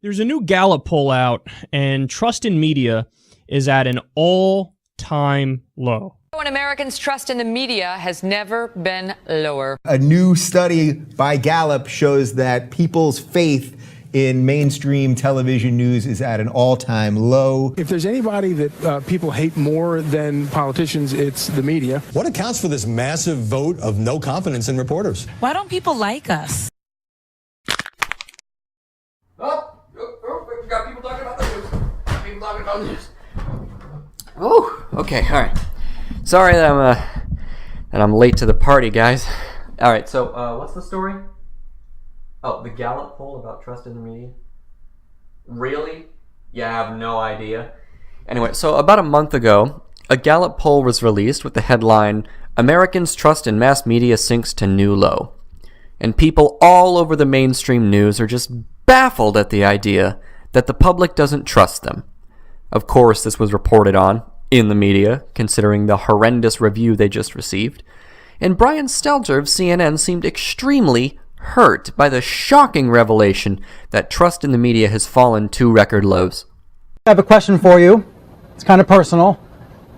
There's a new Gallup poll out, and trust in media is at an all-time low. When Americans' trust in the media has never been lower. A new study by Gallup shows that people's faith in mainstream television news is at an all-time low. If there's anybody that people hate more than politicians, it's the media. What accounts for this massive vote of no confidence in reporters? Why don't people like us? We got people talking about the news. People talking about the news. Oh, okay, all right. Sorry that I'm late to the party, guys. All right, so what's the story? Oh, the Gallup poll about trust in the media. Really? Yeah, I have no idea. Anyway, so about a month ago, a Gallup poll was released with the headline, "Americans' trust in mass media sinks to new low." And people all over the mainstream news are just baffled at the idea that the public doesn't trust them. Of course, this was reported on in the media, considering the horrendous review they just received. And Brian Stelter of CNN seemed extremely hurt by the shocking revelation that trust in the media has fallen to record lows. I have a question for you. It's kind of personal.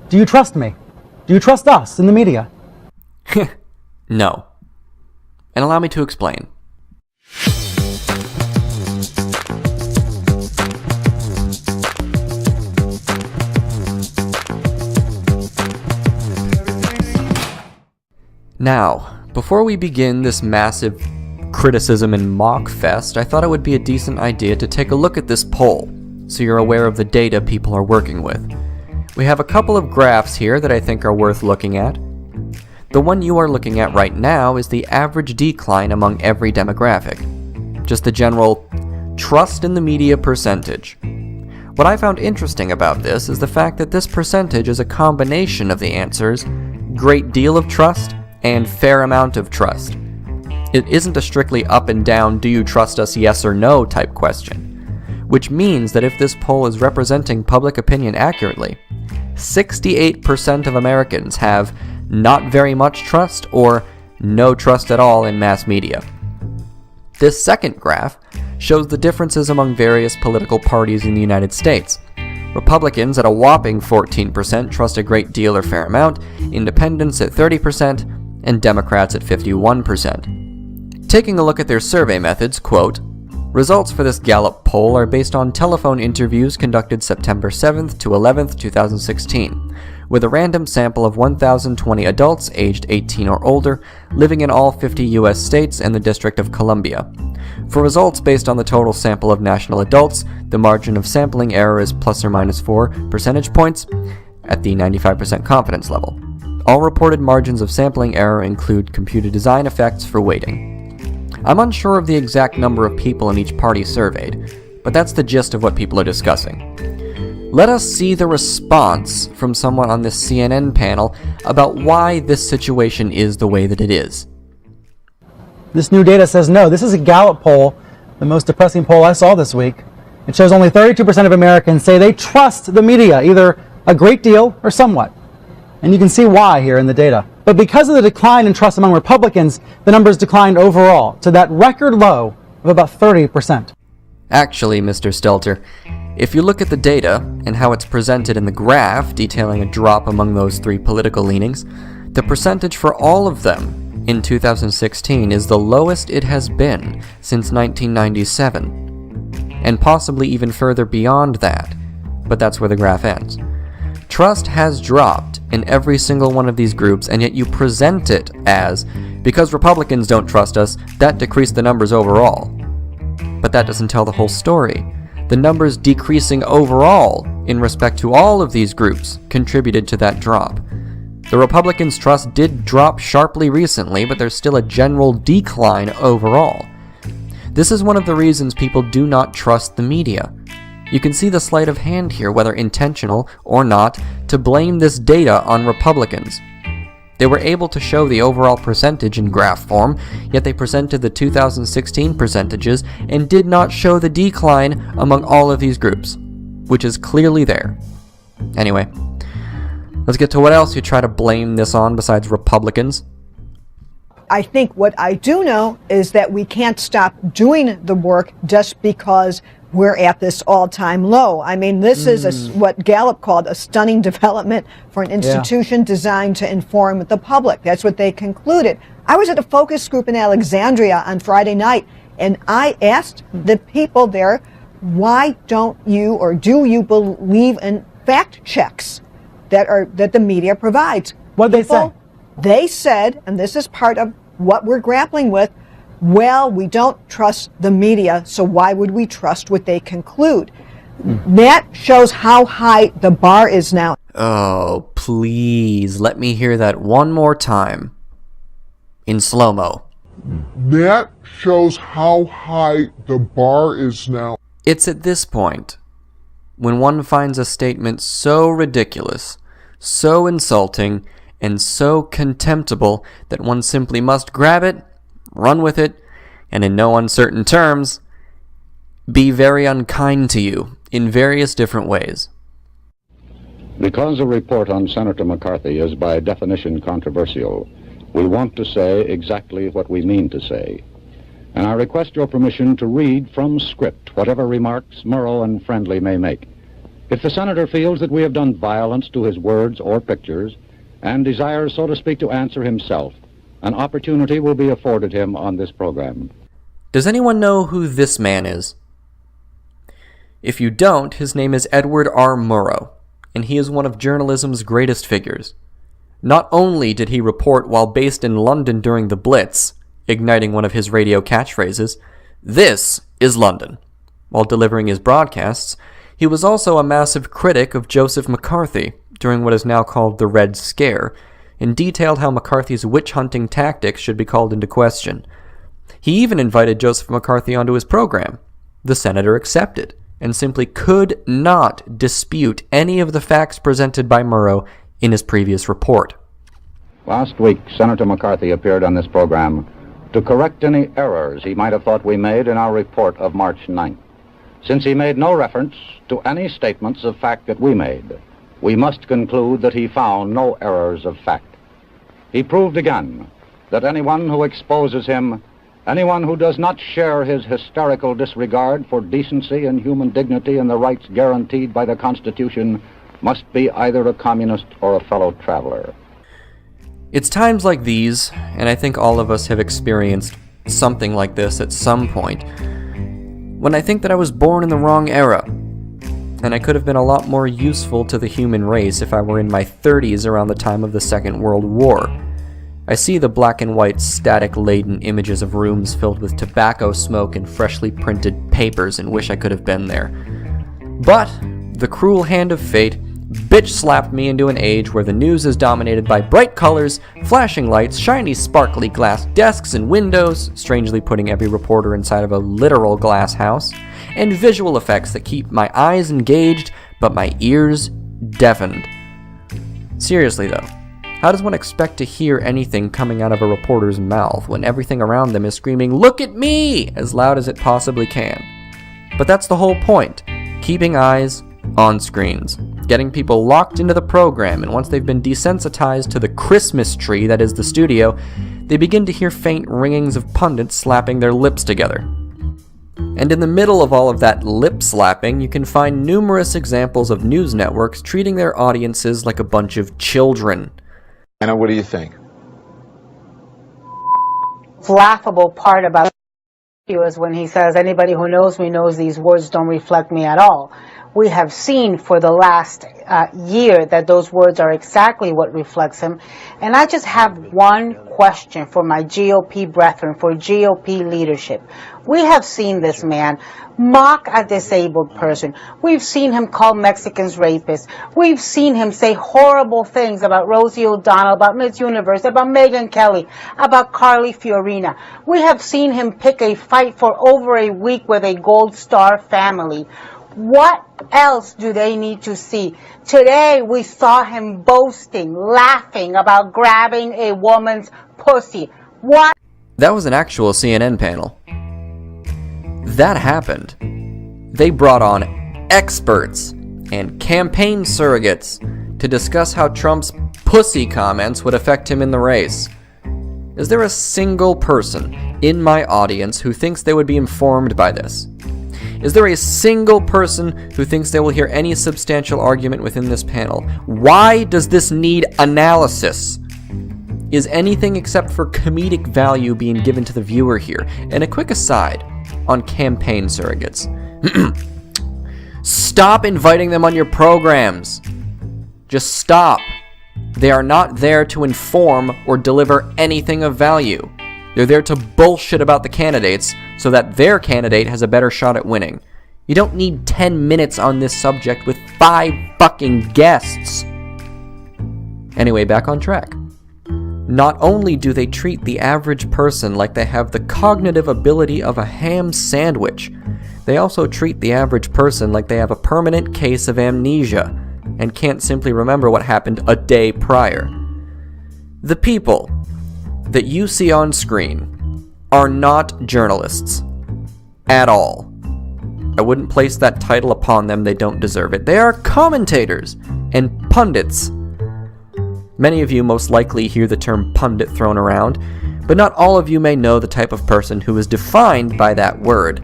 Do you trust me? Do you trust us in the media? No. And allow me to explain. Now, before we begin this massive criticism and mock fest, I thought it would be a decent idea to take a look at this poll, so you're aware of the data people are working with. We have a couple of graphs here that I think are worth looking at. The one you are looking at right now is the average decline among every demographic. Just the general trust in the media percentage. What I found interesting about this is the fact that this percentage is a combination of the answers, great deal of trust, and fair amount of trust. It isn't a strictly up and down, do you trust us, yes or no type question, which means that if this poll is representing public opinion accurately, 68% of Americans have not very much trust or no trust at all in mass media. This second graph shows the differences among various political parties in the United States. Republicans at a whopping 14% trust a great deal or fair amount, independents at 30%, and Democrats at 51%. Taking a look at their survey methods, quote, "Results for this Gallup poll are based on telephone interviews conducted September 7th to 11th, 2016, with a random sample of 1,020 adults aged 18 or older living in all 50 U.S. states and the District of Columbia. For results based on the total sample of national adults, the margin of sampling error is plus or minus 4 percentage points at the 95% confidence level. All reported margins of sampling error include computer design effects for weighting. I'm unsure of the exact number of people in each party surveyed, but that's the gist of what people are discussing. Let us see the response from someone on this CNN panel about why this situation is the way that it is." This new data says no. This is a Gallup poll, the most depressing poll I saw this week. It shows only 32% of Americans say they trust the media, either a great deal or somewhat. And you can see why here in the data. But because of the decline in trust among Republicans, the numbers declined overall to that record low of about 30%. Actually, Mr. Stelter, if you look at the data and how it's presented in the graph detailing a drop among those three political leanings, the percentage for all of them in 2016 is the lowest it has been since 1997, and possibly even further beyond that, but that's where the graph ends. Trust has dropped in every single one of these groups, and yet you present it as, because Republicans don't trust us, that decreased the numbers overall. But that doesn't tell the whole story. The numbers decreasing overall in respect to all of these groups contributed to that drop. The Republicans' trust did drop sharply recently, but there's still a general decline overall. This is one of the reasons people do not trust the media. You can see the sleight of hand here, whether intentional or not, to blame this data on Republicans. They were able to show the overall percentage in graph form, yet they presented the 2016 percentages and did not show the decline among all of these groups, which is clearly there. Anyway, let's get to what else you try to blame this on besides Republicans. I think what I do know is that we can't stop doing the work just because we're at this all-time low. I mean, this is what Gallup called a stunning development for an institution designed to inform the public. That's what they concluded. I was at a focus group in Alexandria on Friday night, and I asked the people there, why don't you or do you believe in fact checks that the media provides? What did they say? They said, and this is part of what we're grappling with, well, we don't trust the media, so why would we trust what they conclude? That shows how high the bar is now. Oh, please, let me hear that one more time. In slow-mo. That shows how high the bar is now. It's at this point, when one finds a statement so ridiculous, so insulting, and so contemptible that one simply must grab it, run with it, and in no uncertain terms, be very unkind to you in various different ways. Because a report on Senator McCarthy is by definition controversial, we want to say exactly what we mean to say. And I request your permission to read from script whatever remarks Murrow and Friendly may make. If the senator feels that we have done violence to his words or pictures and desires, so to speak, to answer himself, an opportunity will be afforded him on this program. Does anyone know who this man is? If you don't, his name is Edward R. Murrow, and he is one of journalism's greatest figures. Not only did he report while based in London during the Blitz, igniting one of his radio catchphrases, "This is London." While delivering his broadcasts, he was also a massive critic of Joseph McCarthy during what is now called the Red Scare, and detailed how McCarthy's witch-hunting tactics should be called into question. He even invited Joseph McCarthy onto his program. The senator accepted, and simply could not dispute any of the facts presented by Murrow in his previous report. Last week, Senator McCarthy appeared on this program to correct any errors he might have thought we made in our report of March 9th. Since he made no reference to any statements of fact that we made, we must conclude that he found no errors of fact. He proved again that anyone who exposes him, anyone who does not share his hysterical disregard for decency and human dignity and the rights guaranteed by the Constitution, must be either a communist or a fellow traveler. It's times like these, and I think all of us have experienced something like this at some point, when I think that I was born in the wrong era, and I could have been a lot more useful to the human race if I were in my 30s around the time of the Second World War. I see the black and white static-laden images of rooms filled with tobacco smoke and freshly printed papers and wish I could have been there. But the cruel hand of fate bitch-slapped me into an age where the news is dominated by bright colors, flashing lights, shiny sparkly glass desks and windows, strangely putting every reporter inside of a literal glass house, and visual effects that keep my eyes engaged but my ears deafened. Seriously though, how does one expect to hear anything coming out of a reporter's mouth when everything around them is screaming, "Look at me!" as loud as it possibly can? But that's the whole point, keeping eyes on screens, getting people locked into the program, and once they've been desensitized to the Christmas tree that is the studio, they begin to hear faint ringings of pundits slapping their lips together. And in the middle of all of that lip slapping, you can find numerous examples of news networks treating their audiences like a bunch of children. Anna, what do you think? Laughable part about you is when he says, "Anybody who knows me knows these words don't reflect me at all." We have seen for the last year that those words are exactly what reflects him. And I just have one question for my GOP brethren, for GOP leadership. We have seen this man mock a disabled person. We've seen him call Mexicans rapists. We've seen him say horrible things about Rosie O'Donnell, about Miss Universe, about Megyn Kelly, about Carly Fiorina. We have seen him pick a fight for over a week with a Gold Star family. What else do they need to see? Today we saw him boasting, laughing about grabbing a woman's pussy. What? That was an actual CNN panel. That happened. They brought on experts and campaign surrogates to discuss how Trump's pussy comments would affect him in the race. Is there a single person in my audience who thinks they would be informed by this? Is there a single person who thinks they will hear any substantial argument within this panel? Why does this need analysis? Is anything except for comedic value being given to the viewer here? And a quick aside on campaign surrogates. Stop inviting them on your programs. Just stop. They are not there to inform or deliver anything of value. They're there to bullshit about the candidates so that their candidate has a better shot at winning. You don't need 10 minutes on this subject with 5 fucking guests. Anyway, back on track. Not only do they treat the average person like they have the cognitive ability of a ham sandwich, they also treat the average person like they have a permanent case of amnesia and can't simply remember what happened a day prior. The people that you see on screen are not journalists at all. I wouldn't place that title upon them, they don't deserve it. They are commentators and pundits. Many of you most likely hear the term pundit thrown around, but not all of you may know the type of person who is defined by that word.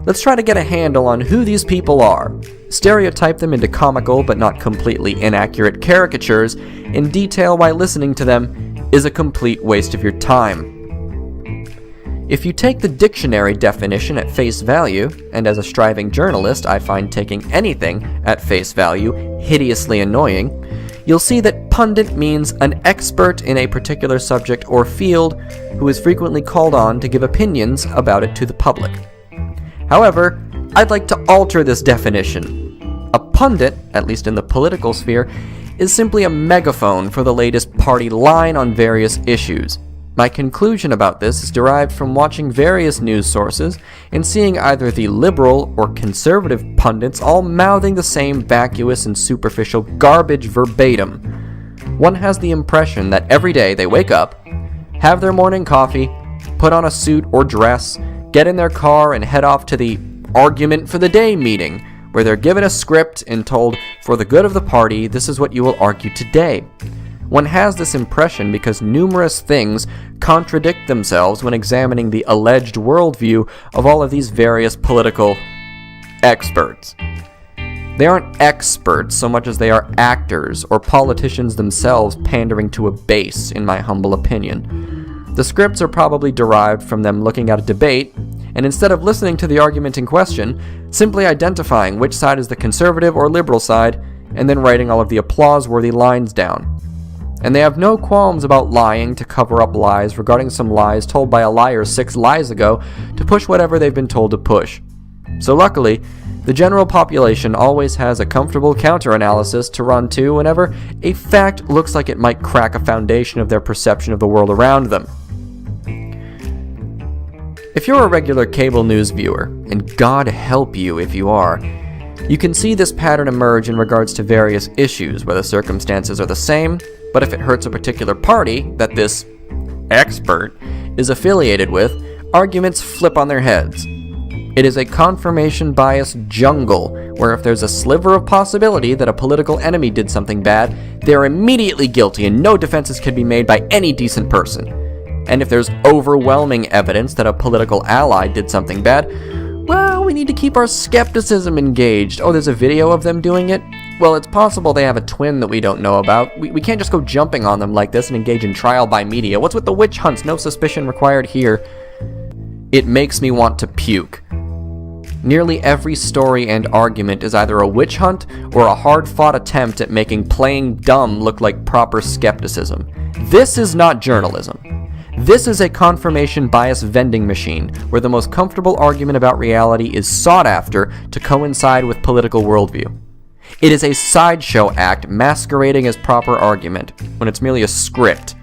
Let's try to get a handle on who these people are, stereotype them into comical but not completely inaccurate caricatures, and detail why listening to them is a complete waste of your time. If you take the dictionary definition at face value, and as a striving journalist I find taking anything at face value hideously annoying, you'll see that pundit means an expert in a particular subject or field who is frequently called on to give opinions about it to the public. However, I'd like to alter this definition. A pundit, at least in the political sphere, is simply a megaphone for the latest party line on various issues. My conclusion about this is derived from watching various news sources and seeing either the liberal or conservative pundits all mouthing the same vacuous and superficial garbage verbatim. One has the impression that every day they wake up, have their morning coffee, put on a suit or dress, get in their car and head off to the argument for the day meeting, where they're given a script and told, for the good of the party, this is what you will argue today. One has this impression because numerous things contradict themselves when examining the alleged worldview of all of these various political experts. They aren't experts so much as they are actors or politicians themselves pandering to a base, in my humble opinion. The scripts are probably derived from them looking at a debate, and instead of listening to the argument in question, simply identifying which side is the conservative or liberal side, and then writing all of the applause-worthy lines down. And they have no qualms about lying to cover up lies regarding some lies told by a liar 6 lies ago to push whatever they've been told to push. So luckily, the general population always has a comfortable counter-analysis to run to whenever a fact looks like it might crack a foundation of their perception of the world around them. If you're a regular cable news viewer, and God help you if you are, you can see this pattern emerge in regards to various issues where the circumstances are the same, but if it hurts a particular party that this expert is affiliated with, arguments flip on their heads. It is a confirmation bias jungle, where if there's a sliver of possibility that a political enemy did something bad, they're immediately guilty and no defenses can be made by any decent person. And if there's overwhelming evidence that a political ally did something bad, well, we need to keep our skepticism engaged. Oh, there's a video of them doing it? Well, it's possible they have a twin that we don't know about. We can't just go jumping on them like this and engage in trial by media. What's with the witch hunts? No suspicion required here. It makes me want to puke. Nearly every story and argument is either a witch hunt or a hard-fought attempt at making playing dumb look like proper skepticism. This is not journalism. This is a confirmation bias vending machine, where the most comfortable argument about reality is sought after to coincide with political worldview. It is a sideshow act masquerading as proper argument, when it's merely a script,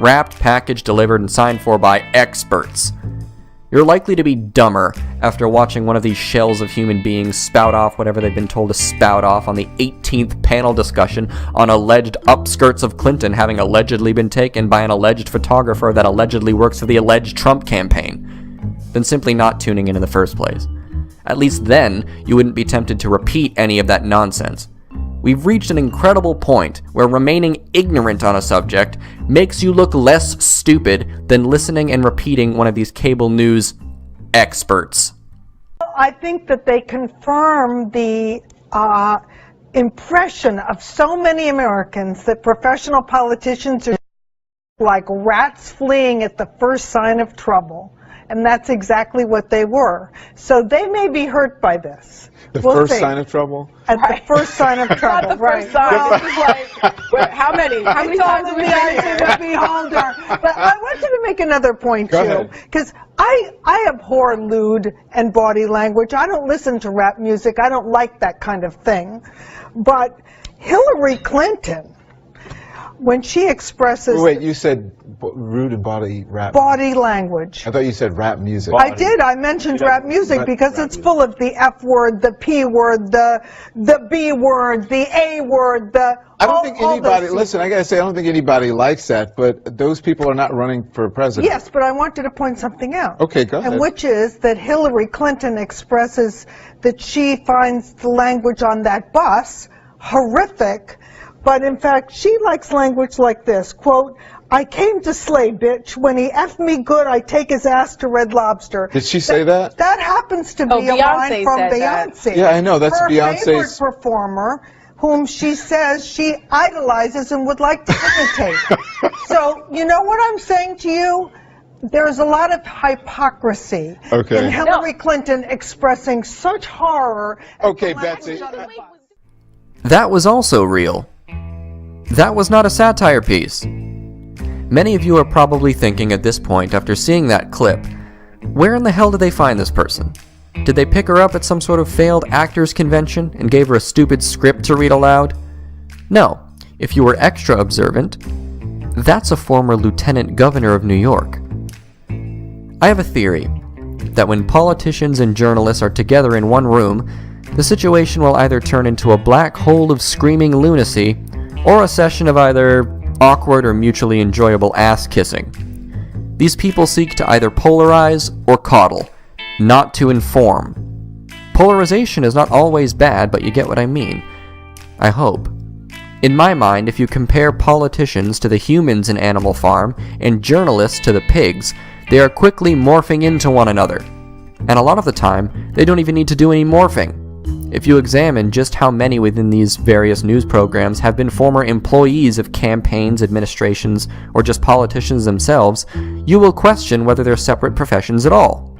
wrapped, packaged, delivered, and signed for by experts. You're likely to be dumber after watching one of these shells of human beings spout off whatever they've been told to spout off on the 18th panel discussion on alleged upskirts of Clinton having allegedly been taken by an alleged photographer that allegedly works for the alleged Trump campaign, than simply not tuning in the first place. At least then, you wouldn't be tempted to repeat any of that nonsense. We've reached an incredible point where remaining ignorant on a subject makes you look less stupid than listening and repeating one of these cable news experts. I think that they confirm the impression of so many Americans that professional politicians are like rats fleeing at the first sign of trouble. And that's exactly what they were. So they may be hurt by this. The We'll first see. sign of trouble? At the first sign of trouble, Not the right. first sign. Well, how many It's all times in have we the been eyes of there? the beholder. But I want you to make another point, Go too. ahead. Because I abhor lewd and body language. I don't listen to rap music. I don't like that kind of thing. But Hillary Clinton, when she expresses Wait, you said rude and body rap. body language. I thought you said rap music. I did. I mentioned rap music because it's full of the F word, the P word, the B word, the A word, I don't think anybody, listen, I gotta say, I don't think anybody likes that, but those people are not running for president. Yes, but I wanted to point something out. Okay, go ahead. And which is that Hillary Clinton expresses that she finds the language on that bus horrific, but in fact she likes language like this, quote, "I came to slay, bitch. When he F'd me good, I take his ass to Red Lobster." Did she say that? That happens to be a Beyonce line from said that. Beyonce. Yeah, I know, that's her Beyonce's- favorite performer, whom she says she idolizes and would like to imitate. So, you know what I'm saying to you? There's a lot of hypocrisy Okay. in Hillary Clinton expressing such horror. Okay, Betsy. That was also real. That was not a satire piece. Many of you are probably thinking at this point, after seeing that clip, where in the hell did they find this person? Did they pick her up at some sort of failed actors convention and gave her a stupid script to read aloud? No. If you were extra observant, that's a former lieutenant governor of New York. I have a theory that when politicians and journalists are together in one room, the situation will either turn into a black hole of screaming lunacy or a session of either awkward or mutually enjoyable ass-kissing. These people seek to either polarize or coddle, not to inform. Polarization is not always bad, but you get what I mean. I hope. In my mind, if you compare politicians to the humans in Animal Farm and journalists to the pigs, they are quickly morphing into one another. And a lot of the time, they don't even need to do any morphing. If you examine just how many within these various news programs have been former employees of campaigns, administrations, or just politicians themselves, you will question whether they're separate professions at all.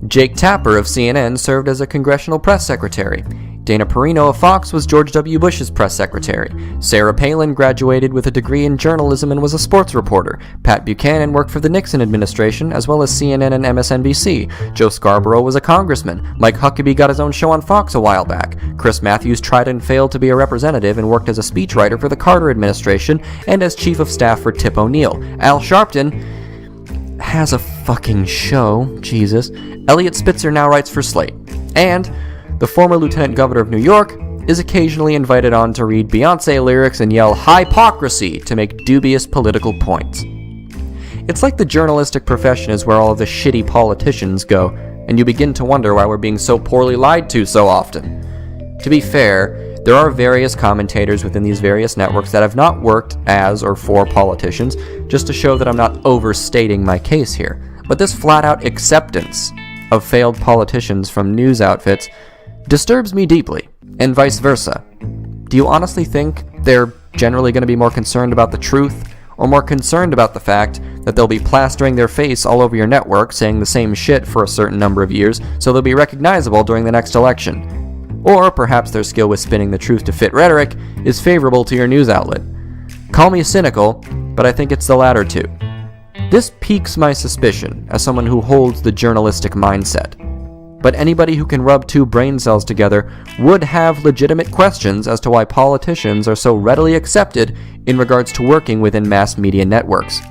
Jake Tapper of CNN served as a congressional press secretary. Dana Perino of Fox was George W. Bush's press secretary. Sarah Palin graduated with a degree in journalism and was a sports reporter. Pat Buchanan worked for the Nixon administration, as well as CNN and MSNBC. Joe Scarborough was a congressman. Mike Huckabee got his own show on Fox a while back. Chris Matthews tried and failed to be a representative and worked as a speechwriter for the Carter administration and as chief of staff for Tip O'Neill. Al Sharpton has a fucking show, Jesus. Elliot Spitzer now writes for Slate. And the former lieutenant governor of New York is occasionally invited on to read Beyonce lyrics and yell hypocrisy to make dubious political points. It's like the journalistic profession is where all of the shitty politicians go, and you begin to wonder why we're being so poorly lied to so often. To be fair, there are various commentators within these various networks that have not worked as or for politicians, just to show that I'm not overstating my case here. But this flat-out acceptance of failed politicians from news outfits disturbs me deeply, and vice versa. Do you honestly think they're generally going to be more concerned about the truth, or more concerned about the fact that they'll be plastering their face all over your network saying the same shit for a certain number of years so they'll be recognizable during the next election? Or perhaps their skill with spinning the truth to fit rhetoric is favorable to your news outlet. Call me cynical, but I think it's the latter two. This piques my suspicion as someone who holds the journalistic mindset. But anybody who can rub two brain cells together would have legitimate questions as to why politicians are so readily accepted in regards to working within mass media networks.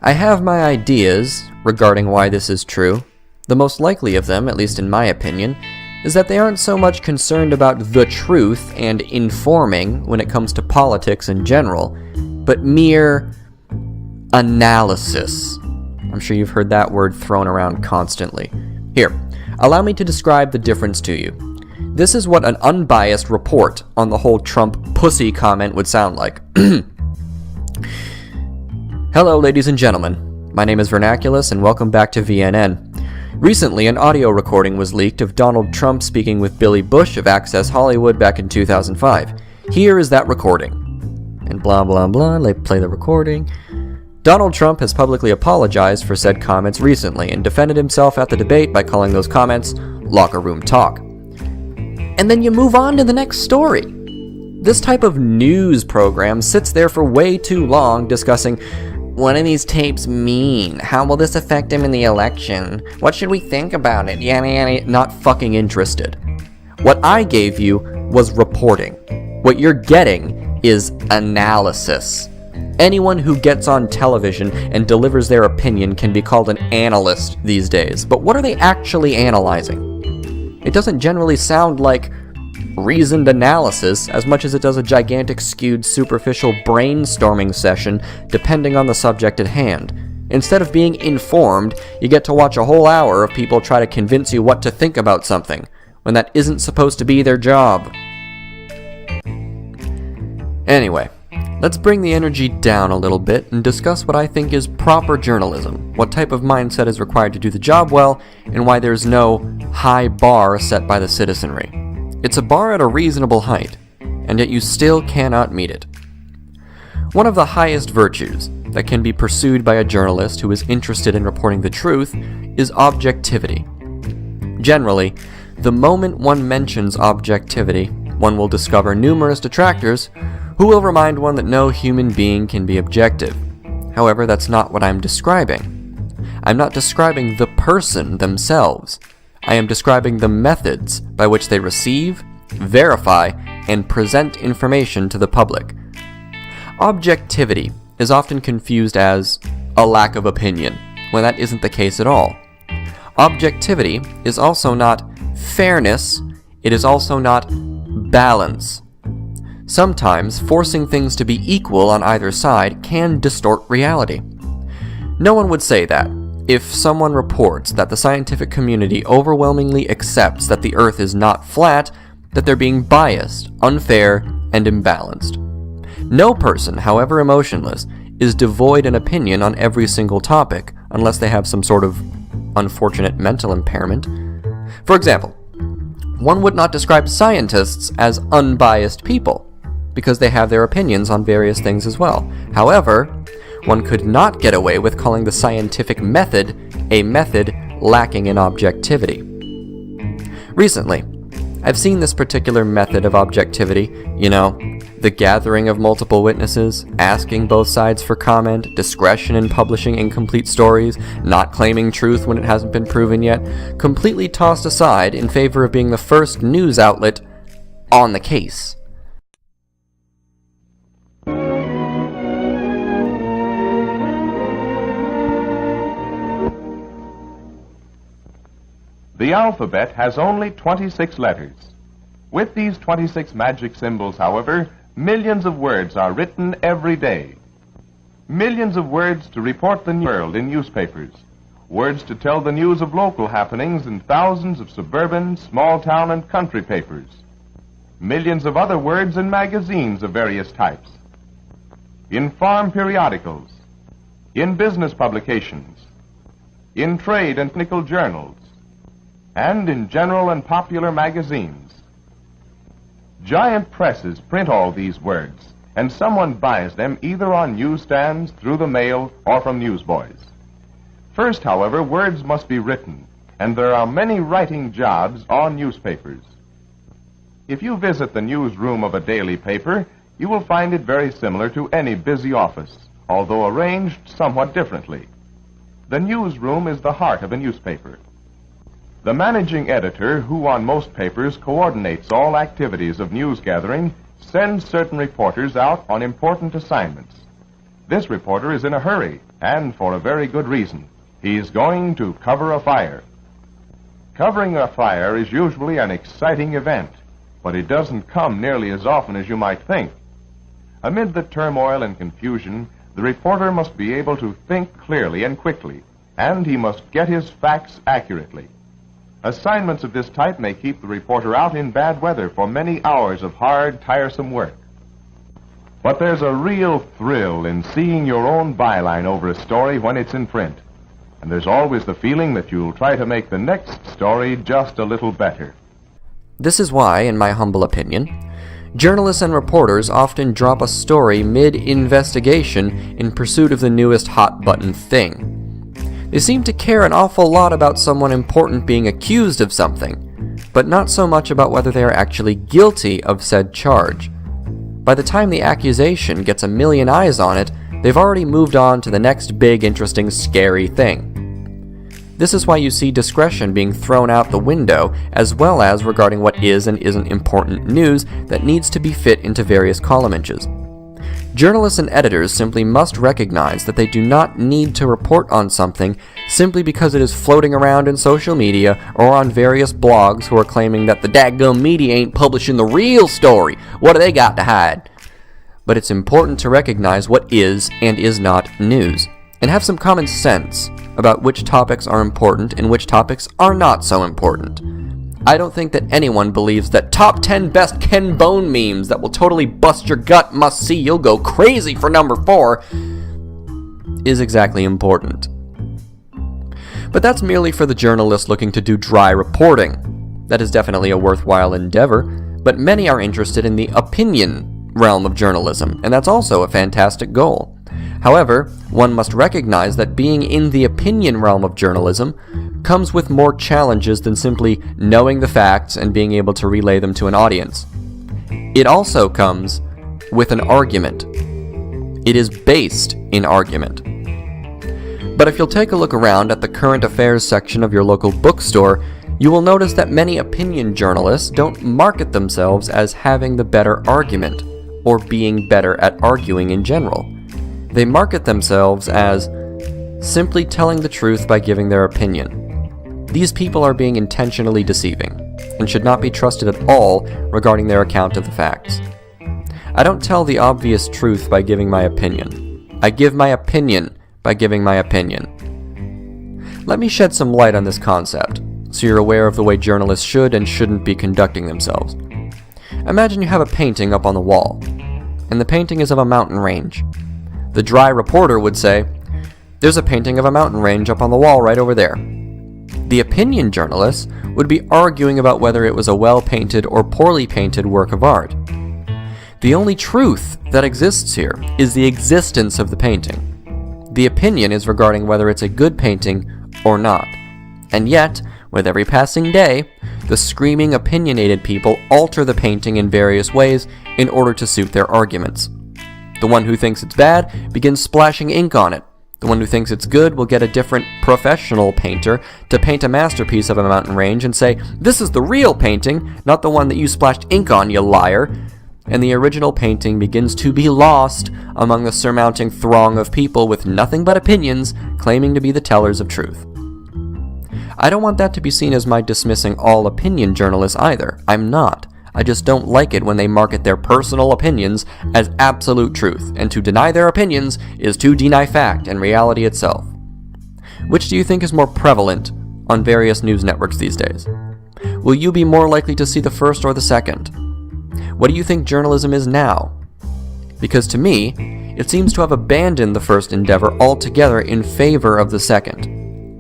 I have my ideas regarding why this is true. The most likely of them, at least in my opinion, is that they aren't so much concerned about the truth and informing when it comes to politics in general, but mere analysis. I'm sure you've heard that word thrown around constantly. Here, allow me to describe the difference to you. This is what an unbiased report on the whole Trump pussy comment would sound like. Hello, ladies and gentlemen. My name is Vernaculus, and welcome back to VNN. Recently, an audio recording was leaked of Donald Trump speaking with Billy Bush of Access Hollywood back in 2005. Here is that recording. And blah blah blah, they play the recording. Donald Trump has publicly apologized for said comments recently and defended himself at the debate by calling those comments locker room talk. And then you move on to the next story. This type of news program sits there for way too long discussing, what do these tapes mean? How will this affect him in the election? What should we think about it? Yada yada. Not fucking interested. What I gave you was reporting. What you're getting is analysis. Anyone who gets on television and delivers their opinion can be called an analyst these days. But what are they actually analyzing? It doesn't generally sound like reasoned analysis as much as it does a gigantic, skewed, superficial brainstorming session depending on the subject at hand. Instead of being informed, you get to watch a whole hour of people try to convince you what to think about something, when that isn't supposed to be their job. Anyway, let's bring the energy down a little bit and discuss what I think is proper journalism, what type of mindset is required to do the job well, and why there's no high bar set by the citizenry. It's a bar at a reasonable height, and yet you still cannot meet it. One of the highest virtues that can be pursued by a journalist who is interested in reporting the truth is objectivity. Generally, the moment one mentions objectivity, one will discover numerous detractors who will remind one that no human being can be objective. However, that's not what I'm describing. I'm not describing the person themselves. I am describing the methods by which they receive, verify, and present information to the public. Objectivity is often confused as a lack of opinion, when that isn't the case at all. Objectivity is also not fairness, it is also not balance. Sometimes, forcing things to be equal on either side can distort reality. No one would say that if someone reports that the scientific community overwhelmingly accepts that the Earth is not flat, that they're being biased, unfair, and imbalanced. No person, however emotionless, is devoid an opinion on every single topic, unless they have some sort of unfortunate mental impairment. For example, one would not describe scientists as unbiased people, because they have their opinions on various things as well. However, one could not get away with calling the scientific method a method lacking in objectivity. Recently, I've seen this particular method of objectivity, the gathering of multiple witnesses, asking both sides for comment, discretion in publishing incomplete stories, not claiming truth when it hasn't been proven yet, completely tossed aside in favor of being the first news outlet on the case. The alphabet has only 26 letters. With these 26 magic symbols, however, millions of words are written every day. Millions of words to report the world in newspapers, words to tell the news of local happenings in thousands of suburban, small-town, and country papers. Millions of other words in magazines of various types, in farm periodicals, in business publications, in trade and technical journals, and in general and popular magazines. Giant presses print all these words, and someone buys them either on newsstands, through the mail, or from newsboys. First, however, words must be written, and there are many writing jobs on newspapers. If you visit the newsroom of a daily paper, you will find it very similar to any busy office, although arranged somewhat differently. The newsroom is the heart of a newspaper. The managing editor, who on most papers coordinates all activities of news gathering, sends certain reporters out on important assignments. This reporter is in a hurry, and for a very good reason. He is going to cover a fire. Covering a fire is usually an exciting event, but it doesn't come nearly as often as you might think. Amid the turmoil and confusion, the reporter must be able to think clearly and quickly, and he must get his facts accurately. Assignments of this type may keep the reporter out in bad weather for many hours of hard, tiresome work. But there's a real thrill in seeing your own byline over a story when it's in print. And there's always the feeling that you'll try to make the next story just a little better. This is why, in my humble opinion, journalists and reporters often drop a story mid-investigation in pursuit of the newest hot-button thing. They seem to care an awful lot about someone important being accused of something, but not so much about whether they are actually guilty of said charge. By the time the accusation gets a million eyes on it, they've already moved on to the next big, interesting, scary thing. This is why you see discretion being thrown out the window, as well as regarding what is and isn't important news that needs to be fit into various column inches. Journalists and editors simply must recognize that they do not need to report on something simply because it is floating around in social media or on various blogs who are claiming that the dadgum media ain't publishing the real story. What do they got to hide? But it's important to recognize what is and is not news, and have some common sense about which topics are important and which topics are not so important. I don't think that anyone believes that top 10 best Ken Bone memes that will totally bust your gut, must see, you'll go crazy for number 4 is exactly important. But that's merely for the journalist looking to do dry reporting. That is definitely a worthwhile endeavor, but many are interested in the opinion realm of journalism, and that's also a fantastic goal. However, one must recognize that being in the opinion realm of journalism comes with more challenges than simply knowing the facts and being able to relay them to an audience. It also comes with an argument. It is based in argument. But if you'll take a look around at the current affairs section of your local bookstore, you will notice that many opinion journalists don't market themselves as having the better argument, or being better at arguing in general. They market themselves as simply telling the truth by giving their opinion. These people are being intentionally deceiving, and should not be trusted at all regarding their account of the facts. I don't tell the obvious truth by giving my opinion. I give my opinion by giving my opinion. Let me shed some light on this concept, so you're aware of the way journalists should and shouldn't be conducting themselves. Imagine you have a painting up on the wall, and the painting is of a mountain range. The dry reporter would say, "There's a painting of a mountain range up on the wall right over there." The opinion journalist would be arguing about whether it was a well-painted or poorly painted work of art. The only truth that exists here is the existence of the painting. The opinion is regarding whether it's a good painting or not. And yet, with every passing day, the screaming opinionated people alter the painting in various ways in order to suit their arguments. The one who thinks it's bad begins splashing ink on it. The one who thinks it's good will get a different professional painter to paint a masterpiece of a mountain range and say, "This is the real painting, not the one that you splashed ink on, you liar." And the original painting begins to be lost among the surmounting throng of people with nothing but opinions claiming to be the tellers of truth. I don't want that to be seen as my dismissing all opinion journalists either. I'm not. I just don't like it when they market their personal opinions as absolute truth, and to deny their opinions is to deny fact and reality itself. Which do you think is more prevalent on various news networks these days? Will you be more likely to see the first or the second? What do you think journalism is now? Because to me, it seems to have abandoned the first endeavor altogether in favor of the second.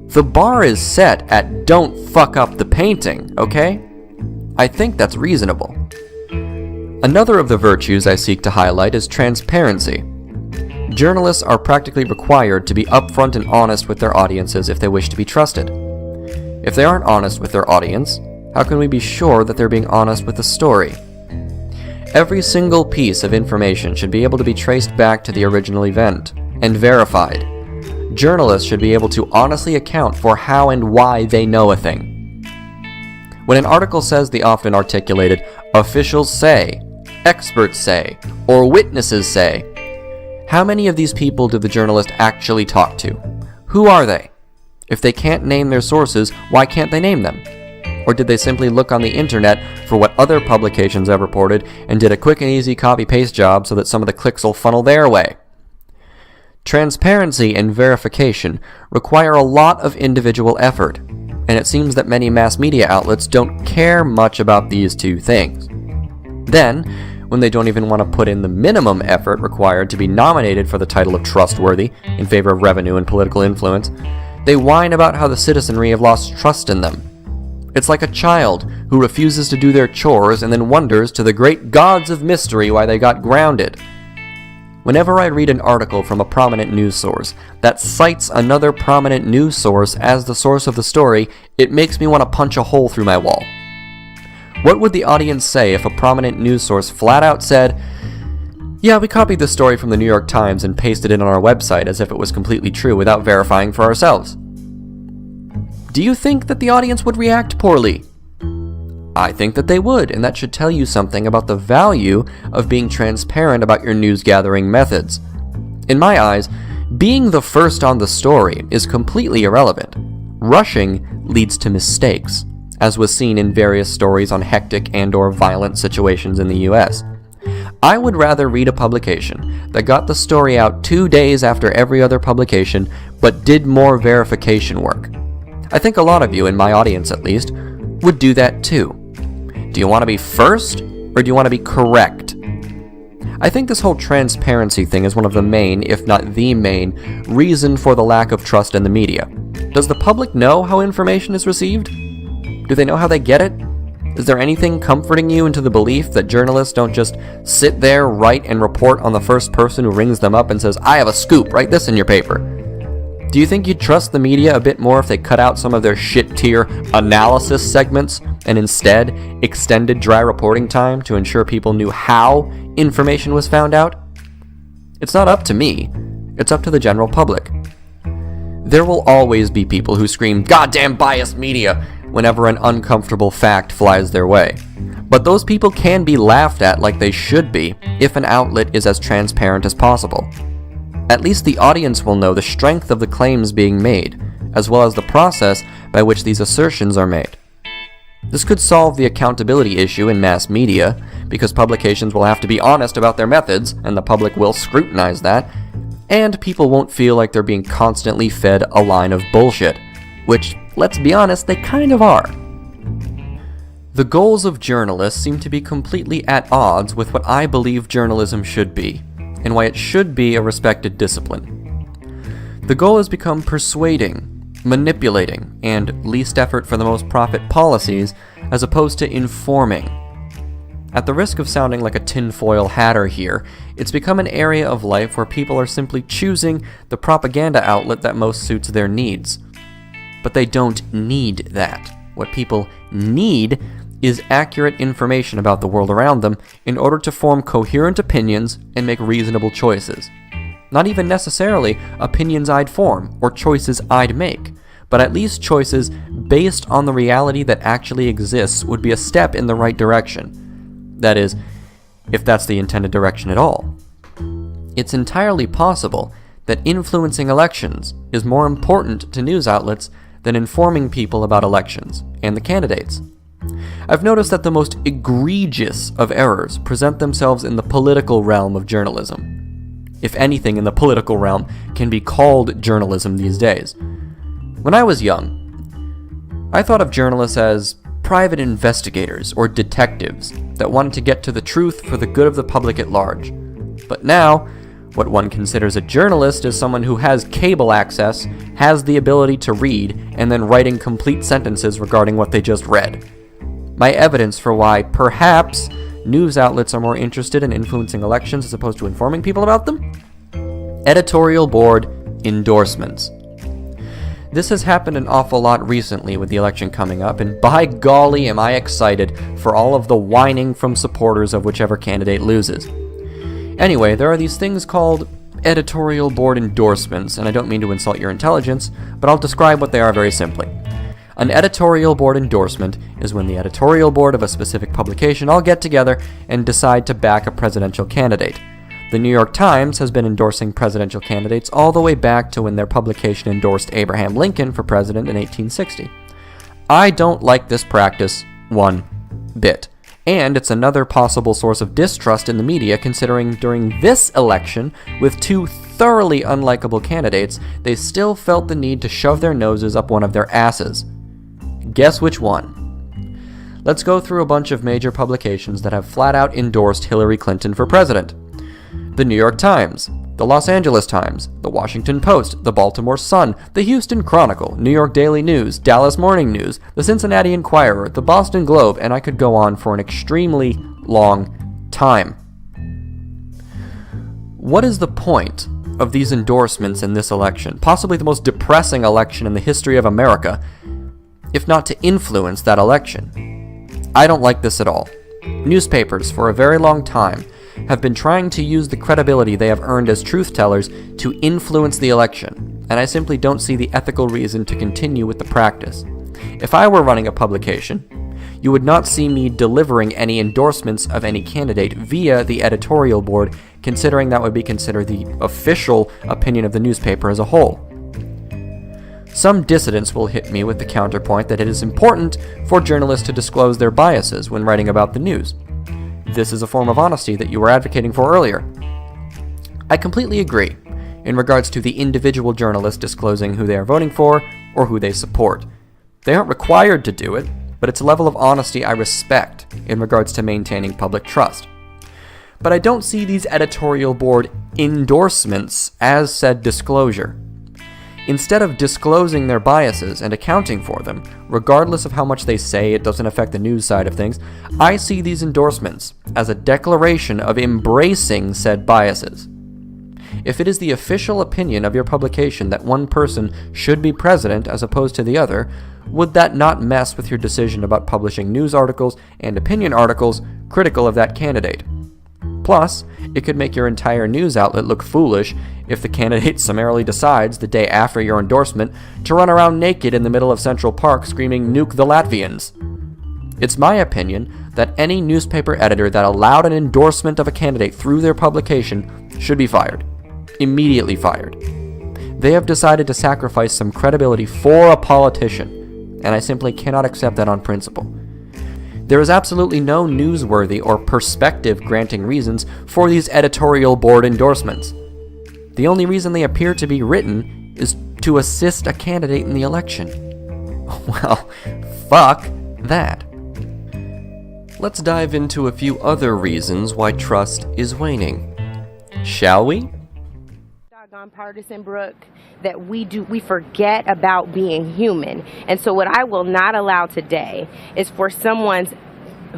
The bar is set at "don't fuck up the painting," okay? I think that's reasonable. Another of the virtues I seek to highlight is transparency. Journalists are practically required to be upfront and honest with their audiences if they wish to be trusted. If they aren't honest with their audience, how can we be sure that they're being honest with the story? Every single piece of information should be able to be traced back to the original event and verified. Journalists should be able to honestly account for how and why they know a thing. When an article says the often articulated "officials say," "experts say," or "witnesses say," how many of these people did the journalist actually talk to? Who are they? If they can't name their sources, why can't they name them? Or did they simply look on the internet for what other publications have reported and did a quick and easy copy-paste job so that some of the clicks will funnel their way? Transparency and verification require a lot of individual effort, and it seems that many mass media outlets don't care much about these two things. Then, when they don't even want to put in the minimum effort required to be nominated for the title of trustworthy in favor of revenue and political influence, They whine about how the citizenry have lost trust in them. It's like a child who refuses to do their chores and then wonders to the great gods of mystery why they got grounded. Whenever I read an article from a prominent news source that cites another prominent news source as the source of the story, it makes me want to punch a hole through my wall. What would the audience say if a prominent news source flat out said, "Yeah, we copied this story from the New York Times and pasted it on our website as if it was completely true without verifying for ourselves"? Do you think that the audience would react poorly? I think that they would, and that should tell you something about the value of being transparent about your news gathering methods. In my eyes, being the first on the story is completely irrelevant. Rushing leads to mistakes, as was seen in various stories on hectic and/or violent situations in the US. I would rather read a publication that got the story out 2 days after every other publication, but did more verification work. I think a lot of you, in my audience at least, would do that too. Do you want to be first, or do you want to be correct? I think this whole transparency thing is one of the main, if not the main, reason for the lack of trust in the media. Does the public know how information is received? Do they know how they get it? Is there anything comforting you into the belief that journalists don't just sit there, write, and report on the first person who rings them up and says, "I have a scoop, write this in your paper"? Do you think you'd trust the media a bit more if they cut out some of their shit-tier analysis segments and instead extended dry reporting time to ensure people knew how information was found out? It's not up to me. It's up to the general public. There will always be people who scream, "Goddamn biased media," whenever an uncomfortable fact flies their way. But those people can be laughed at like they should be if an outlet is as transparent as possible. At least the audience will know the strength of the claims being made, as well as the process by which these assertions are made. This could solve the accountability issue in mass media, because publications will have to be honest about their methods, and the public will scrutinize that, and people won't feel like they're being constantly fed a line of bullshit, which, let's be honest, they kind of are. The goals of journalists seem to be completely at odds with what I believe journalism should be, and why it should be a respected discipline. The goal has become persuading, manipulating, and least effort for the most profit policies, as opposed to informing. At the risk of sounding like a tinfoil hatter here, it's become an area of life where people are simply choosing the propaganda outlet that most suits their needs. But they don't need that. What people need is accurate information about the world around them in order to form coherent opinions and make reasonable choices. Not even necessarily opinions I'd form or choices I'd make, but at least choices based on the reality that actually exists would be a step in the right direction. That is, if that's the intended direction at all. It's entirely possible that influencing elections is more important to news outlets than informing people about elections and the candidates. I've noticed that the most egregious of errors present themselves in the political realm of journalism. If anything in the political realm can be called journalism these days. When I was young, I thought of journalists as private investigators or detectives that wanted to get to the truth for the good of the public at large. But now, what one considers a journalist is someone who has cable access, has the ability to read, and then writing complete sentences regarding what they just read. My evidence for why, perhaps, news outlets are more interested in influencing elections as opposed to informing people about them? Editorial board endorsements. This has happened an awful lot recently with the election coming up, and by golly am I excited for all of the whining from supporters of whichever candidate loses. Anyway, there are these things called editorial board endorsements, and I don't mean to insult your intelligence, but I'll describe what they are very simply. An editorial board endorsement is when the editorial board of a specific publication all get together and decide to back a presidential candidate. The New York Times has been endorsing presidential candidates all the way back to when their publication endorsed Abraham Lincoln for president in 1860. I don't like this practice one bit, and it's another possible source of distrust in the media considering during this election, with two thoroughly unlikable candidates, they still felt the need to shove their noses up one of their asses. Guess which one? Let's go through a bunch of major publications that have flat out endorsed Hillary Clinton for president. The New York Times, The Los Angeles Times, The Washington Post, The Baltimore Sun, The Houston Chronicle, New York Daily News, Dallas Morning News, The Cincinnati Enquirer, The Boston Globe, and I could go on for an extremely long time. What is the point of these endorsements in this election, possibly the most depressing election in the history of America, if not to influence that election? I don't like this at all. Newspapers, for a very long time, have been trying to use the credibility they have earned as truth-tellers to influence the election, and I simply don't see the ethical reason to continue with the practice. If I were running a publication, you would not see me delivering any endorsements of any candidate via the editorial board, considering that would be considered the official opinion of the newspaper as a whole. Some dissidents will hit me with the counterpoint that it is important for journalists to disclose their biases when writing about the news. This is a form of honesty that you were advocating for earlier. I completely agree in regards to the individual journalist disclosing who they are voting for or who they support. They aren't required to do it, but it's a level of honesty I respect in regards to maintaining public trust. But I don't see these editorial board endorsements as said disclosure. Instead of disclosing their biases and accounting for them, regardless of how much they say it doesn't affect the news side of things, I see these endorsements as a declaration of embracing said biases. If it is the official opinion of your publication that one person should be president as opposed to the other, would that not mess with your decision about publishing news articles and opinion articles critical of that candidate? Plus, it could make your entire news outlet look foolish if the candidate summarily decides the day after your endorsement to run around naked in the middle of Central Park screaming "Nuke the Latvians." It's my opinion that any newspaper editor that allowed an endorsement of a candidate through their publication should be fired. Immediately fired. They have decided to sacrifice some credibility for a politician, and I simply cannot accept that on principle. There is absolutely no newsworthy or perspective-granting reasons for these editorial board endorsements. The only reason they appear to be written is to assist a candidate in the election. Well, fuck that. Let's dive into a few other reasons why trust is waning. Shall we? Partisan, Brooke, that we forget about being human. And so what I will not allow today is for someone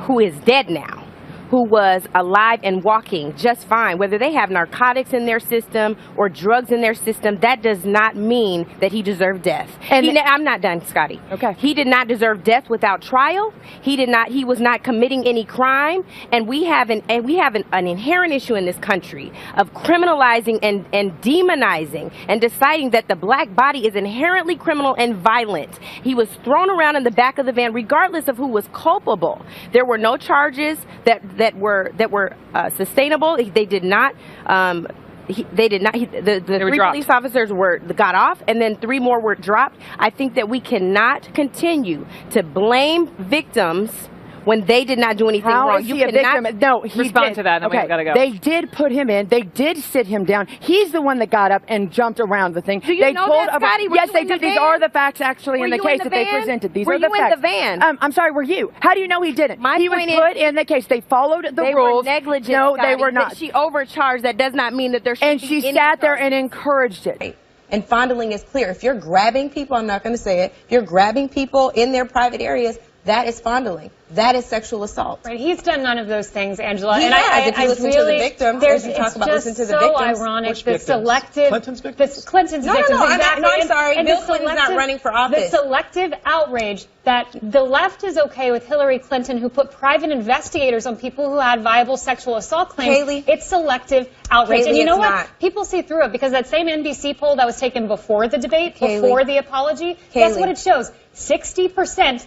who is dead now, who was alive and walking just fine, whether they have narcotics in their system or drugs in their system, that does not mean that he deserved death. And I'm not done, Scotty. Okay. He did not deserve death without trial. He was not committing any crime. And we have an inherent issue in this country of criminalizing and demonizing and deciding that the black body is inherently criminal and violent. He was thrown around in the back of the van regardless of who was culpable. There were no charges that were sustainable. They did not. The three police officers got off, and then 3 more were dropped. I think that we cannot continue to blame victims when they did not do anything wrong. You cannot respond to that, and then we gotta go. They did put him in. They did sit him down. He's the one that got up and jumped around the thing. Do you know that, Scotty? Yes, they did. These are the facts actually in the case that they presented. These are the facts. Were you in the van? I'm sorry, were you? How do you know he didn't? He was put in the case. They followed the rules. They were negligent. No, Scotty. they were not. She overcharged. That does not mean that there should be any charge. And she sat there and encouraged it. And fondling is clear. If you're grabbing people, I'm not going to say it, if you're grabbing people in their private areas, that is fondling. That is sexual assault. Right. He's done none of those things, Angela. He has. If you listen to the victims, it's just so ironic. The selective Clinton's victims. Clinton's victims. No, exactly. I'm sorry. Bill Clinton's not running for office. The selective outrage that the left is okay with Hillary Clinton, who put private investigators on people who had viable sexual assault claims. Kaylee, it's selective outrage. Kaylee, and you know what? Not. People see through it because that same NBC poll that was taken before the debate, before the apology, guess what it shows? 60%.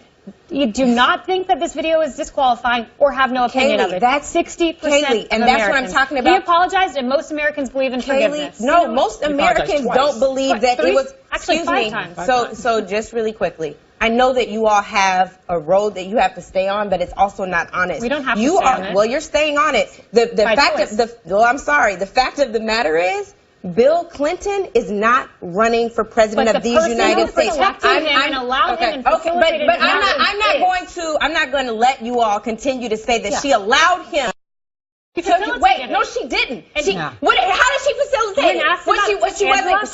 You do not think that this video is disqualifying or have no opinion of it. That's 60%. And that's what I'm talking about. He apologized, and most Americans believe in forgiveness. No, most Americans don't believe that it was. Actually, 5 times. So just really quickly, I know that you all have a road that you have to stay on, but it's also not honest. We don't have to stay on it. Well, you're staying on it. I'm sorry. The fact of the matter is, Bill Clinton is not running for president of these United States. I'm not going to let you all continue to say that she allowed him Wait, no, she didn't. How did she facilitate it? She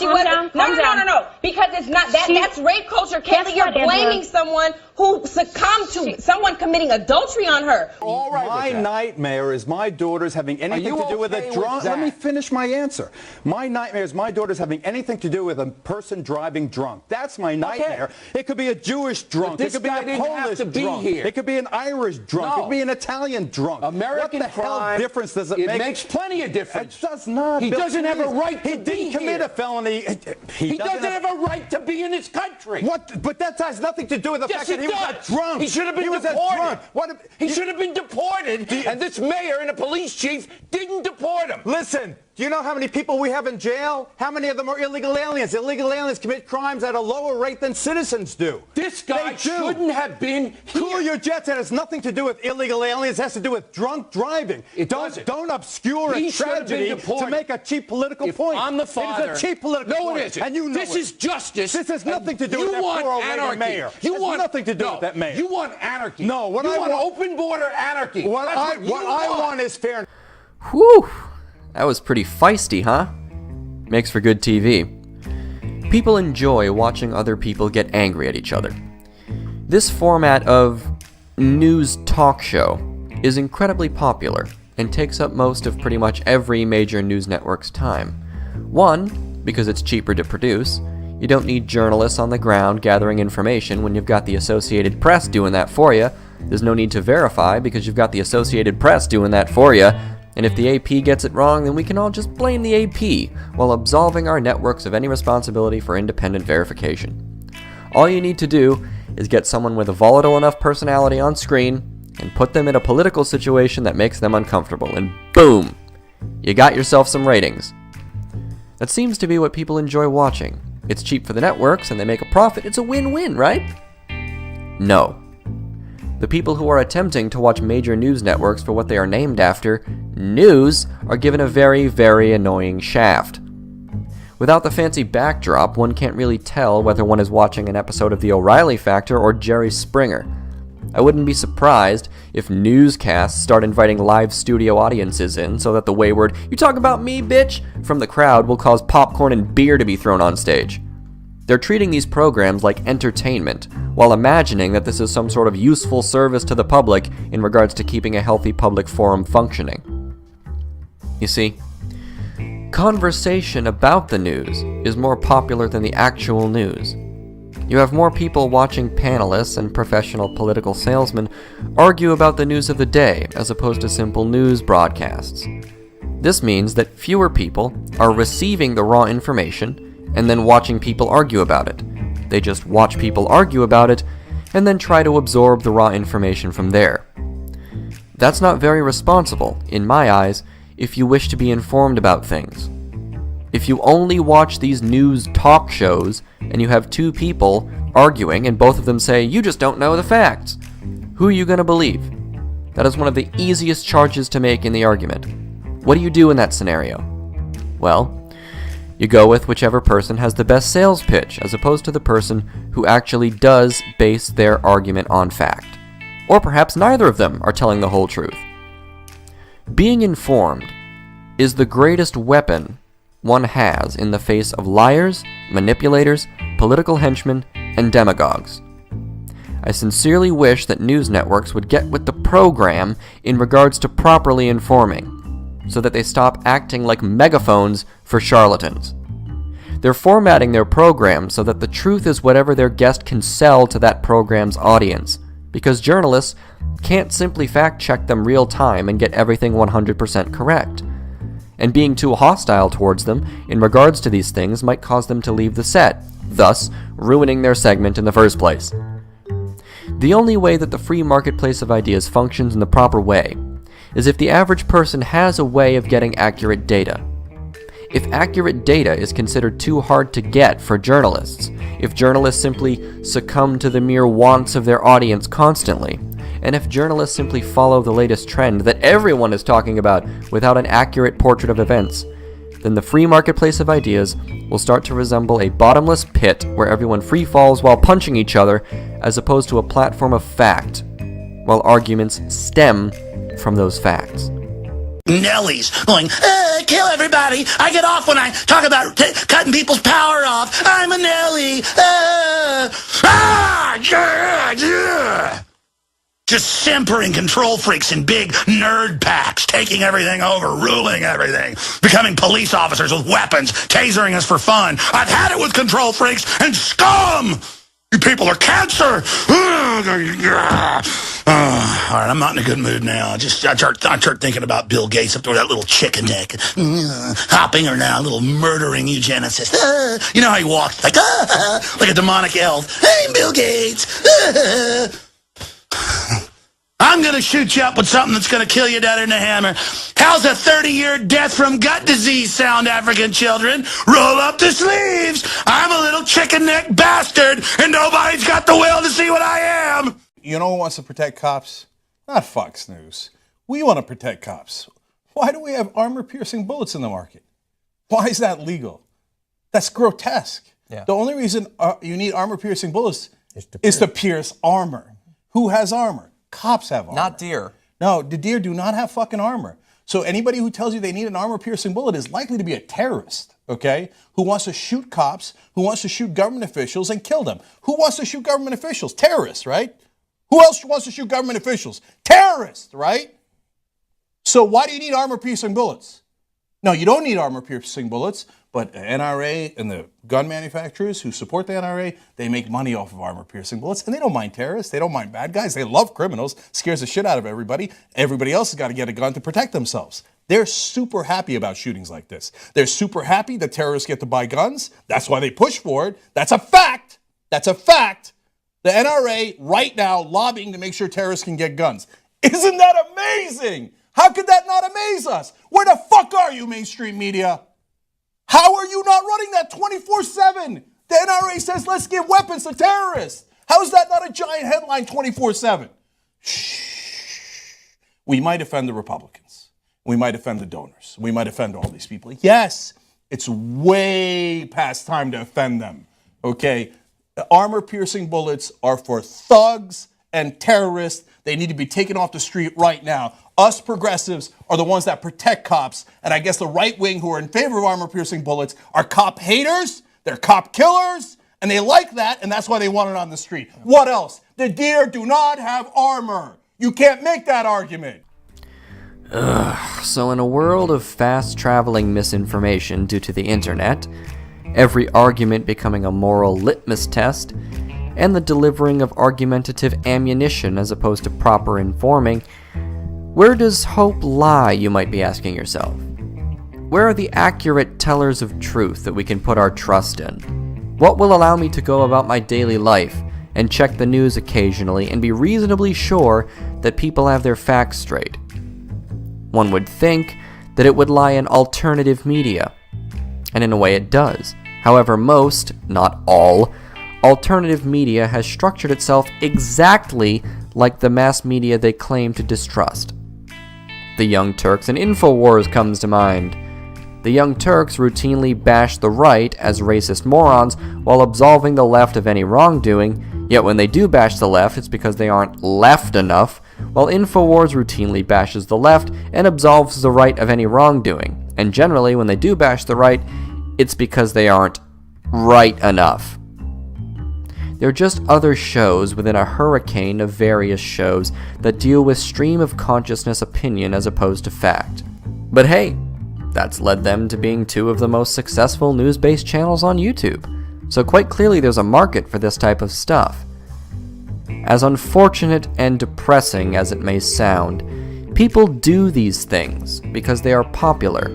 wasn't. No. Because it's not that. That's rape culture, Kaylee. You're blaming someone who succumbed to someone committing adultery on her. All right. My nightmare is my daughter's having anything to do with a drunk. Let me finish my answer. My nightmare is my daughter's having anything to do with a person driving drunk. That's my nightmare. It could be a Jewish drunk. It could be a Polish drunk. It could be an Irish drunk. It could be an Italian drunk. American what the crime. Hell difference does it make? It makes plenty of difference. It does not. He doesn't have a right to be here. He didn't commit a felony. He doesn't have a right to be in this country. What? But that has nothing to do with the fact that he was a drunk. He should have been deported. He should have been deported, and this mayor and the police chief didn't deport him. Listen, do you know how many people we have in jail? How many of them are illegal aliens? Illegal aliens commit crimes at a lower rate than citizens do. This guy shouldn't have been here. Cool your jets. It has nothing to do with illegal aliens. It has to do with drunk driving. Don't obscure a tragedy to make a cheap political point. I'm the father. It's a cheap political point. No, it isn't. And you know this is justice. This has nothing to do with that poor old Reagan mayor. You want nothing to do with that mayor. You want anarchy. No, what you I want open border anarchy. What I want is fair. Whew. That was pretty feisty, huh? Makes for good TV. People enjoy watching other people get angry at each other. This format of news talk show is incredibly popular and takes up most of pretty much every major news network's time. One, because it's cheaper to produce. You don't need journalists on the ground gathering information when you've got the Associated Press doing that for you. There's no need to verify because you've got the Associated Press doing that for you. And if the AP gets it wrong, then we can all just blame the AP while absolving our networks of any responsibility for independent verification. All you need to do is get someone with a volatile enough personality on screen and put them in a political situation that makes them uncomfortable, and boom! You got yourself some ratings. That seems to be what people enjoy watching. It's cheap for the networks and they make a profit. It's a win-win, right? No. The people who are attempting to watch major news networks for what they are named after, news, are given a very, very annoying shaft. Without the fancy backdrop, one can't really tell whether one is watching an episode of The O'Reilly Factor or Jerry Springer. I wouldn't be surprised if newscasts start inviting live studio audiences in so that the wayward, "You talk about me, bitch?" from the crowd will cause popcorn and beer to be thrown on stage. They're treating these programs like entertainment, while imagining that this is some sort of useful service to the public in regards to keeping a healthy public forum functioning. You see, conversation about the news is more popular than the actual news. You have more people watching panelists and professional political salesmen argue about the news of the day as opposed to simple news broadcasts. This means that fewer people are receiving the raw information and then watching people argue about it. They just watch people argue about it and then try to absorb the raw information from there. That's not very responsible, in my eyes, if you wish to be informed about things. If you only watch these news talk shows and you have two people arguing and both of them say, "You just don't know the facts," who are you going to believe? That is one of the easiest charges to make in the argument. What do you do in that scenario? Well, you go with whichever person has the best sales pitch as opposed to the person who actually does base their argument on fact. Or perhaps neither of them are telling the whole truth. Being informed is the greatest weapon one has in the face of liars, manipulators, political henchmen, and demagogues. I sincerely wish that news networks would get with the program in regards to properly informing, so that they stop acting like megaphones for charlatans. They're formatting their program so that the truth is whatever their guest can sell to that program's audience, because journalists can't simply fact-check them real time and get everything 100% correct. And being too hostile towards them in regards to these things might cause them to leave the set, thus ruining their segment in the first place. The only way that the free marketplace of ideas functions in the proper way is if the average person has a way of getting accurate data. If accurate data is considered too hard to get for journalists, if journalists simply succumb to the mere wants of their audience constantly, and if journalists simply follow the latest trend that everyone is talking about without an accurate portrait of events, then the free marketplace of ideas will start to resemble a bottomless pit where everyone free falls while punching each other, as opposed to a platform of fact, while arguments stem from those facts. Nellies going, kill everybody. I get off when I talk about cutting people's power off. I'm a Nelly. Just simpering control freaks in big nerd packs, taking everything over, ruling everything, becoming police officers with weapons, tasering us for fun. I've had it with control freaks and scum! You people are cancer! All right, I'm not in a good mood now. I start thinking about Bill Gates up there with that little chicken neck, hopping her now, a little murdering eugenicist. You know how he walks like a demonic elf. Hey, Bill Gates! I'm going to shoot you up with something that's going to kill you down in the hammer. How's a 30-year death from gut disease sound, African children? Roll up the sleeves. I'm a little chicken neck bastard, and nobody's got the will to see what I am. You know who wants to protect cops? Not Fox News. We want to protect cops. Why do we have armor-piercing bullets in the market? Why is that legal? That's grotesque. Yeah. The only reason you need armor-piercing bullets is to pierce armor. Who has armor? Cops have armor. Not deer. No, the deer do not have fucking armor. So anybody who tells you they need an armor-piercing bullet is likely to be a terrorist, okay? Who wants to shoot cops, who wants to shoot government officials and kill them. Who wants to shoot government officials? Terrorists, right? Who else wants to shoot government officials? Terrorists, right? So why do you need armor-piercing bullets? No, you don't need armor-piercing bullets, but the NRA and the gun manufacturers who support the NRA, they make money off of armor-piercing bullets, and they don't mind terrorists. They don't mind bad guys. They love criminals. Scares the shit out of everybody. Everybody else has got to get a gun to protect themselves. They're super happy about shootings like this. They're super happy that terrorists get to buy guns. That's why they push for it. That's a fact. That's a fact. The NRA right now lobbying to make sure terrorists can get guns. Isn't that amazing? How could that not amaze us? Where the fuck are you, mainstream media? How are you not running that 24/7? The NRA says, let's give weapons to terrorists. How is that not a giant headline 24/7? Shh. We might offend the Republicans. We might offend the donors. We might offend all these people. Yes, it's way past time to offend them. Okay? Armor-piercing bullets are for thugs and terrorists. They need to be taken off the street right now. Us progressives are the ones that protect cops, and I guess the right wing who are in favor of armor-piercing bullets are cop haters, they're cop killers, and they like that, and that's why they want it on the street. What else? The deer do not have armor. You can't make that argument. So in a world of fast-traveling misinformation due to the internet, every argument becoming a moral litmus test, and the delivering of argumentative ammunition as opposed to proper informing, where does hope lie, you might be asking yourself? Where are the accurate tellers of truth that we can put our trust in? What will allow me to go about my daily life and check the news occasionally and be reasonably sure that people have their facts straight? One would think that it would lie in alternative media, and in a way it does. However, most, not all, alternative media has structured itself exactly like the mass media they claim to distrust. The Young Turks and InfoWars comes to mind. The Young Turks routinely bash the right as racist morons while absolving the left of any wrongdoing, yet when they do bash the left, it's because they aren't left enough, while InfoWars routinely bashes the left and absolves the right of any wrongdoing. And generally, when they do bash the right, it's because they aren't right enough. They're just other shows within a hurricane of various shows that deal with stream of consciousness opinion as opposed to fact. But hey, that's led them to being two of the most successful news-based channels on YouTube. So quite clearly there's a market for this type of stuff. As unfortunate and depressing as it may sound, people do these things because they are popular.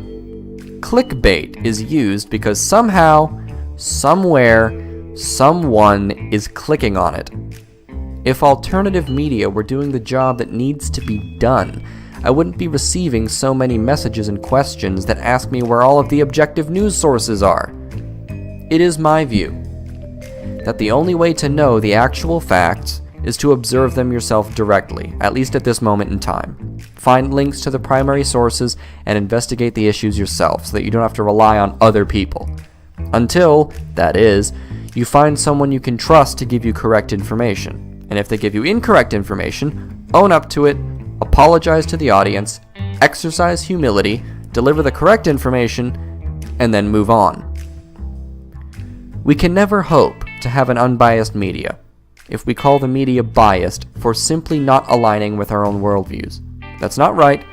Clickbait is used because somehow, somewhere, someone is clicking on it. If alternative media were doing the job that needs to be done, I wouldn't be receiving so many messages and questions that ask me where all of the objective news sources are. It is my view that the only way to know the actual facts is to observe them yourself directly, at least at this moment in time. Find links to the primary sources and investigate the issues yourself so that you don't have to rely on other people. Until, that is, you find someone you can trust to give you correct information. And if they give you incorrect information, own up to it, apologize to the audience, exercise humility, deliver the correct information, and then move on. We can never hope to have an unbiased media if we call the media biased for simply not aligning with our own worldviews. That's not right,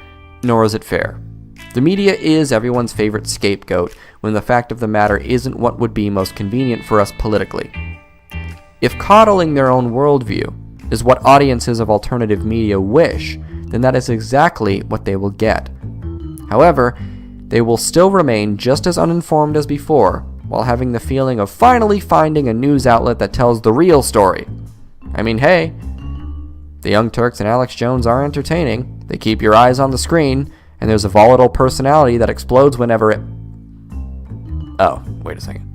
nor is it fair. The media is everyone's favorite scapegoat when the fact of the matter isn't what would be most convenient for us politically. If coddling their own worldview is what audiences of alternative media wish, then that is exactly what they will get. However, they will still remain just as uninformed as before, while having the feeling of finally finding a news outlet that tells the real story. I mean, hey, the Young Turks and Alex Jones are entertaining. They keep your eyes on the screen, and there's a volatile personality that explodes whenever it... Oh, wait a second.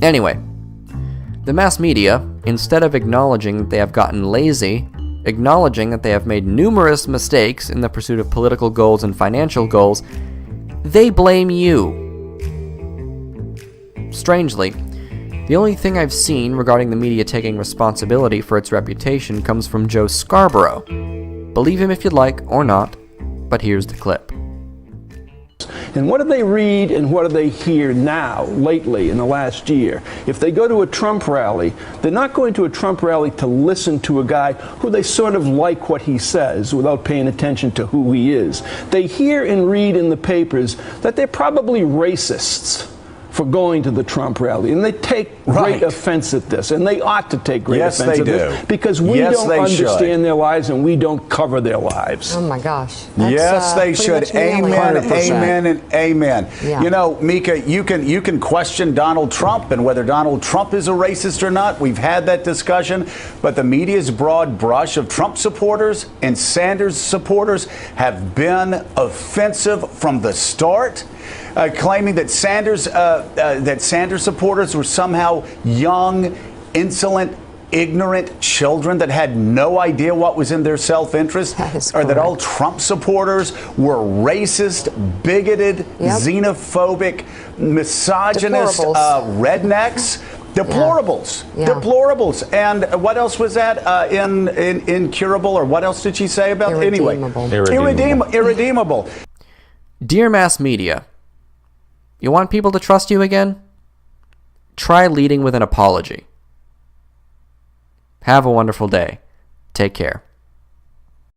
Anyway, the mass media, instead of acknowledging that they have gotten lazy, acknowledging that they have made numerous mistakes in the pursuit of political goals and financial goals, they blame you. Strangely, the only thing I've seen regarding the media taking responsibility for its reputation comes from Joe Scarborough. Believe him if you'd like, or not, but here's the clip. And what do they read and what do they hear now, lately, in the last year? If they go to a Trump rally, they're not going to a Trump rally to listen to a guy who they sort of like what he says without paying attention to who he is. They hear and read in the papers that they're probably racists for going to the Trump rally, and they take great offense at this, and they ought to take great offense at this, because we don't understand their lives and we don't cover their lives. Oh my gosh. Yes, they should. Amen, amen, and amen. Yeah. You know, Mika, you can question Donald Trump and whether Donald Trump is a racist or not. We've had that discussion, but the media's broad brush of Trump supporters and Sanders supporters have been offensive from the start. Claiming that Sanders supporters were somehow young, insolent, ignorant children that had no idea what was in their self-interest, or that all Trump supporters were racist, bigoted, xenophobic, misogynist, rednecks. Deplorables. Deplorables. And what else was that? Incurable, or what else did she say about it? Anyway, irredeemable. Dear mass media, you want people to trust you again? Try leading with an apology. Have a wonderful day. Take care.